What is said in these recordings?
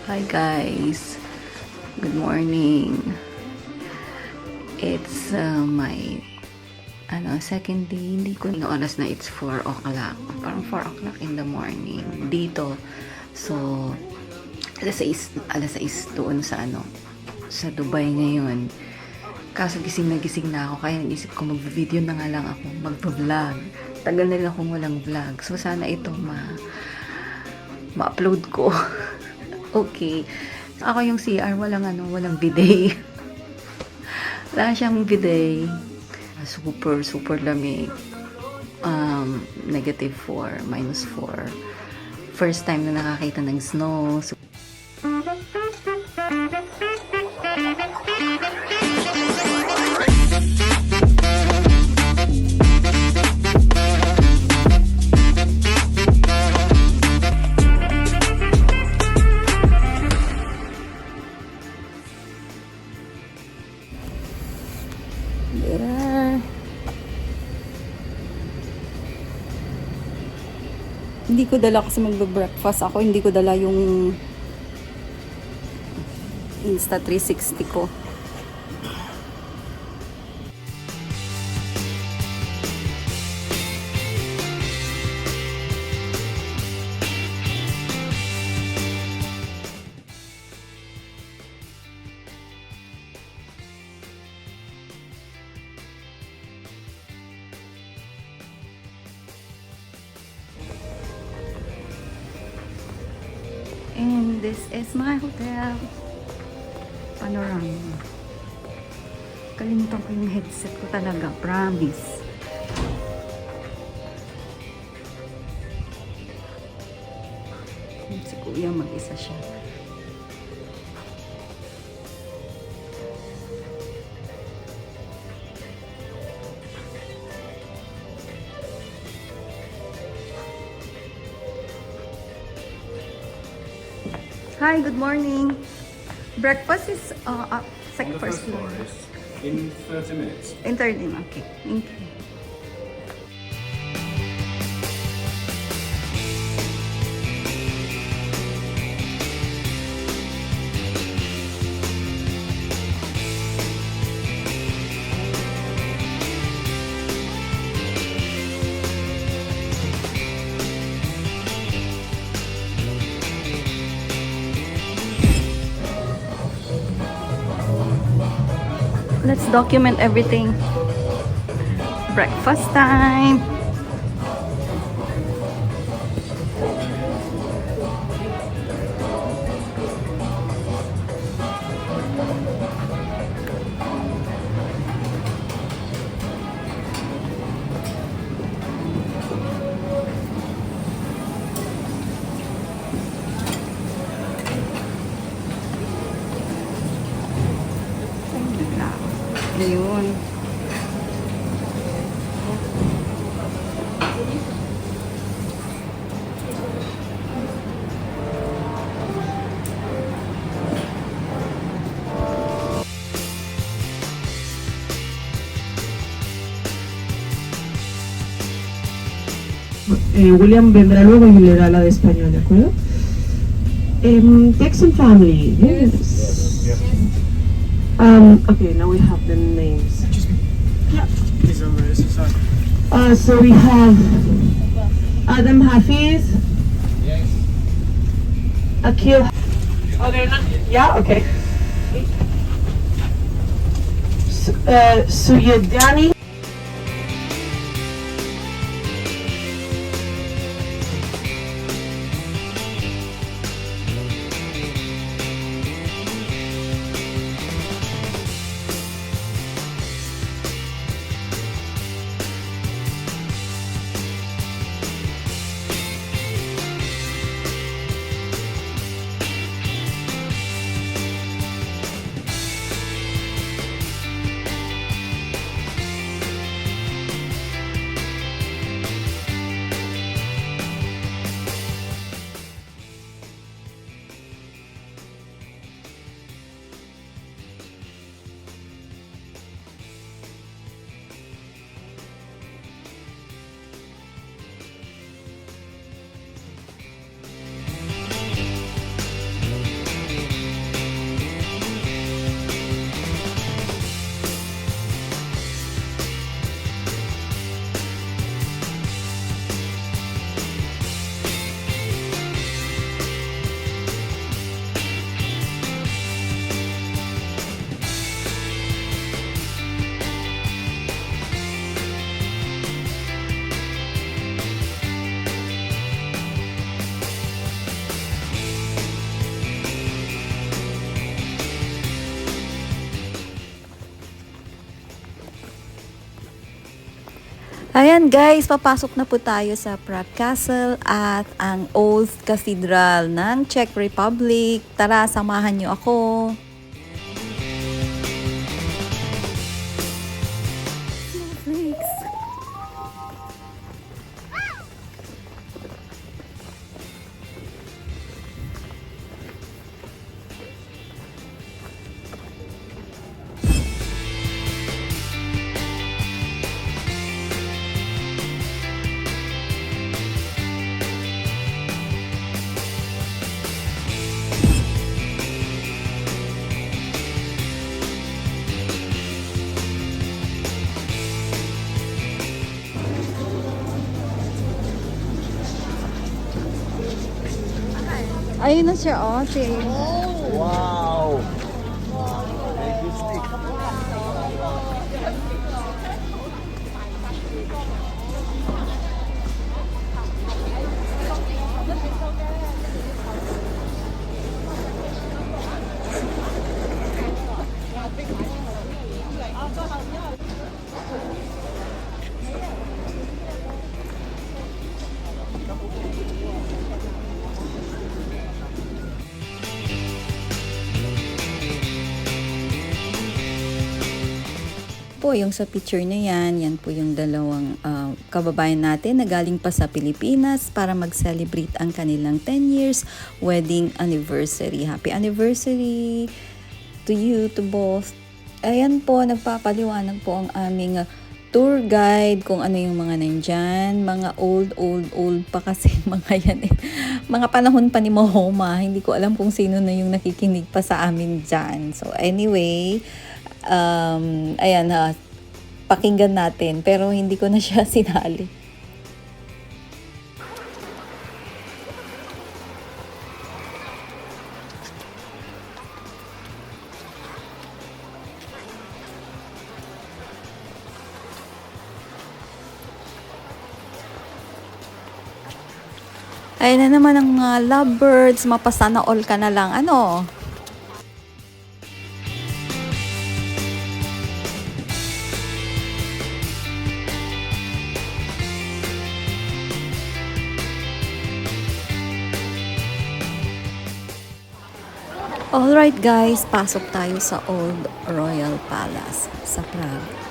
Hi guys, good morning. It's my second day. Hindi ko no oras na, it's 4 o'clock. Parang 4 o'clock in the morning dito. So alas 6 doon sa sa Dubai ngayon. Kaso gising na ako, kaya naisip ko mag-video na nga lang ako, mag-vlog. Tagal na rin akong walang vlog. So sana ito ma-upload ko. Okay. Ako yung CR, walang bidet. Wala siyang bidet. Super lamig. -4, -4. First time na nakakita ng snow. Hindi ko dala kasi magbe-breakfast ako. Hindi ko dala yung Insta360 ko. And this is my hotel. Panorama. Kalimutan ko yung headset ko talaga. Promise. Si Kuya mag-isa siya. Hi, good morning. Breakfast is second first floor. In 30 minutes. In 30 minutes, okay. Thank you. Let's document everything. Breakfast time. Ayun. William vendrá luego y le da la de español, ¿de acuerdo? Texan family, yes. Okay, now we have the names. Yeah. So we have Adam Hafiz. Yes. Akil. Oh, they're not. Yeah. Okay. Suyadani. Ayan guys, papasok na po tayo sa Prague Castle at ang Old Cathedral ng Czech Republic. Tara, samahan niyo ako. Ayun na siya, oh. Wow! Po yung sa picture na yan po yung dalawang kababayan natin na galing pa sa Pilipinas para mag-celebrate ang kanilang 10 years wedding anniversary. Happy anniversary to you, to both. Ayan po, nagpapaliwanag po ang aming tour guide kung ano yung mga nandyan. Mga old pa kasi mga yan eh. Mga panahon pa ni Mahoma. Hindi ko alam kung sino na yung nakikinig pa sa amin dyan. So anyway, ayan ha, pakinggan natin pero hindi ko na siya sinali. Ayan na naman ang mga lovebirds, mapasana all ka na lang, ano? Alright guys, pasok tayo sa Old Royal Palace sa Prague.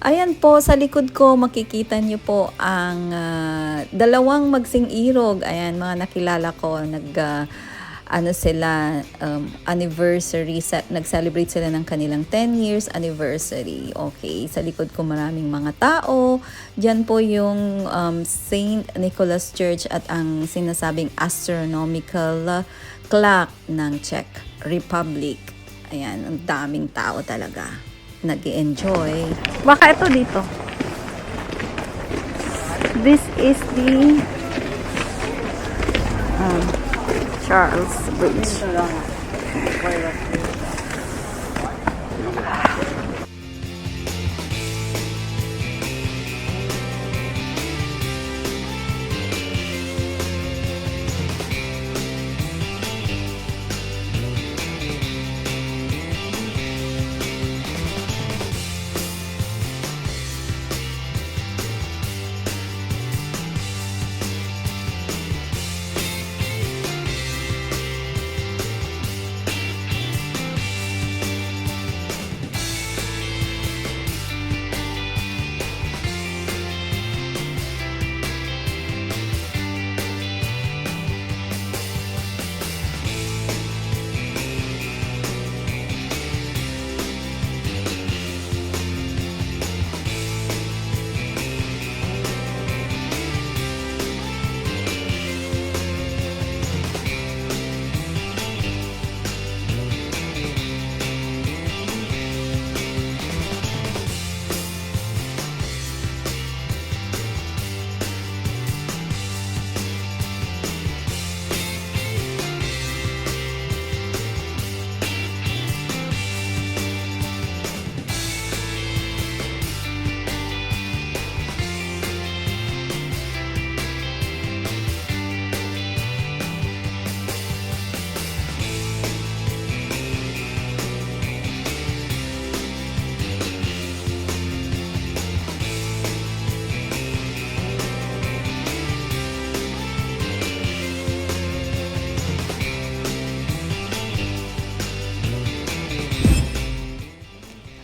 Ayan po, sa likod ko makikita niyo po ang dalawang magsing irog. Ayan, mga nakilala ko, anniversary, nag-celebrate sila ng kanilang 10 years anniversary. Okay, sa likod ko maraming mga tao. Diyan po yung St. Nicholas Church at ang sinasabing astronomical clock ng Czech Republic. Ayan, ang daming tao talaga. Nag-enjoy. Baka ito dito. This is the Charles Bridge.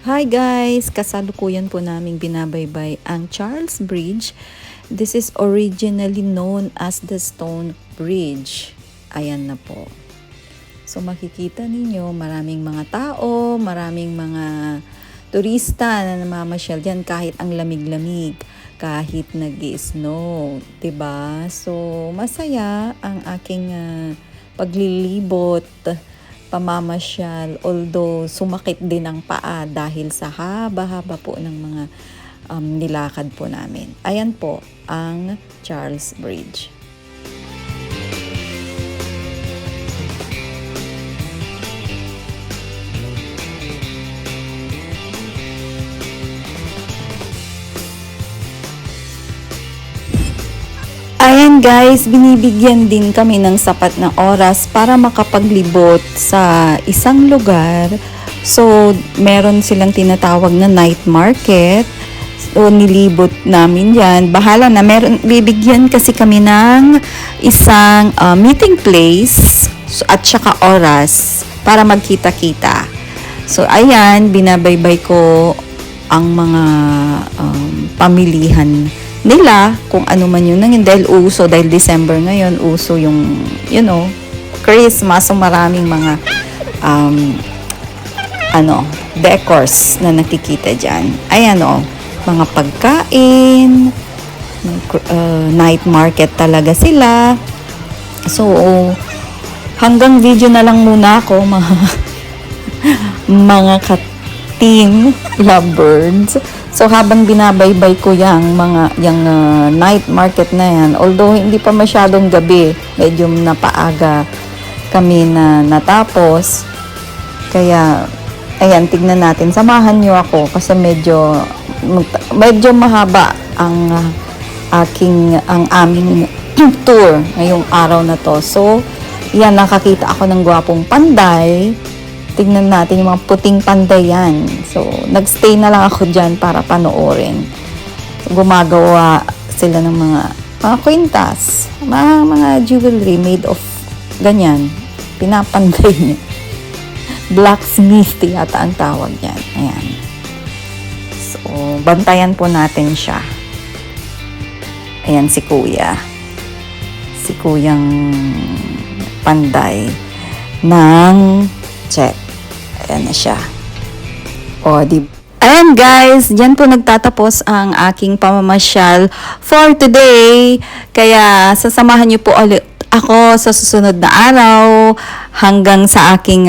Hi guys! Kasalukuyan po naming binabaybay ang Charles Bridge. This is originally known as the Stone Bridge. Ayan na po. So makikita ninyo maraming mga tao, maraming mga turista na namamasyal dyan kahit ang lamig-lamig, kahit nag-snow, 'di ba? So masaya ang aking paglilibot, pamamasyal, although sumakit din ang paa dahil sa haba-haba po ng mga nilakad po namin. Ayan po ang Charles Bridge. Ayan guys, binibigyan din kami ng sapat na oras para makapaglibot sa isang lugar. So, meron silang tinatawag na night market. So, nilibot namin yan. Bahala na, bibigyan kasi kami ng isang meeting place at saka oras para magkita-kita. So, ayan, binabaybay ko ang mga pamilihan nila kung ano man yun nangin dahil dahil December ngayon uso yung Christmas, so maraming mga decors na nakikita dyan. Ayan mga pagkain, night market talaga sila. So hanggang video na lang muna ako mga ka-team lovebirds. So habang binabaybay ko yung night market na yan, although hindi pa masyadong gabi, medyo napaaga kami na natapos. Kaya ayan, tignan natin. Samahan niyo ako kasi medyo mahaba ang aming tour ngayong araw na to. So yan, nakakita ako ng gwapong panday. Tignan natin yung mga puting panday yan. So, nagstay na lang ako dyan para panoorin. So, gumagawa sila ng mga kwintas, mga jewelry made of ganyan. Pinapanday niya. Blacksmith yata ang tawag yan. Ayan. So, bantayan po natin siya. Ayan si Kuya. Si Kuyang Panday ng check. Ayan na siya. Ayan guys, diyan po nagtatapos ang aking pamamasyal for today. Kaya sasamahan niyo po ulit ako sa susunod na araw hanggang sa aking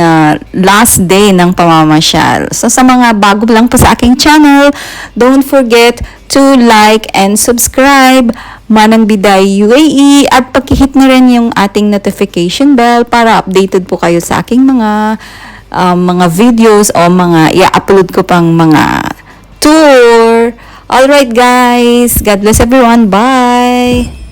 last day ng pamamasyal. So sa mga bago lang po sa aking channel, don't forget to like and subscribe Manang Biday UAE at pakihit na rin yung ating notification bell para updated po kayo sa aking mga videos o mga i-upload ko pang mga tour. Alright guys, God bless everyone. Bye!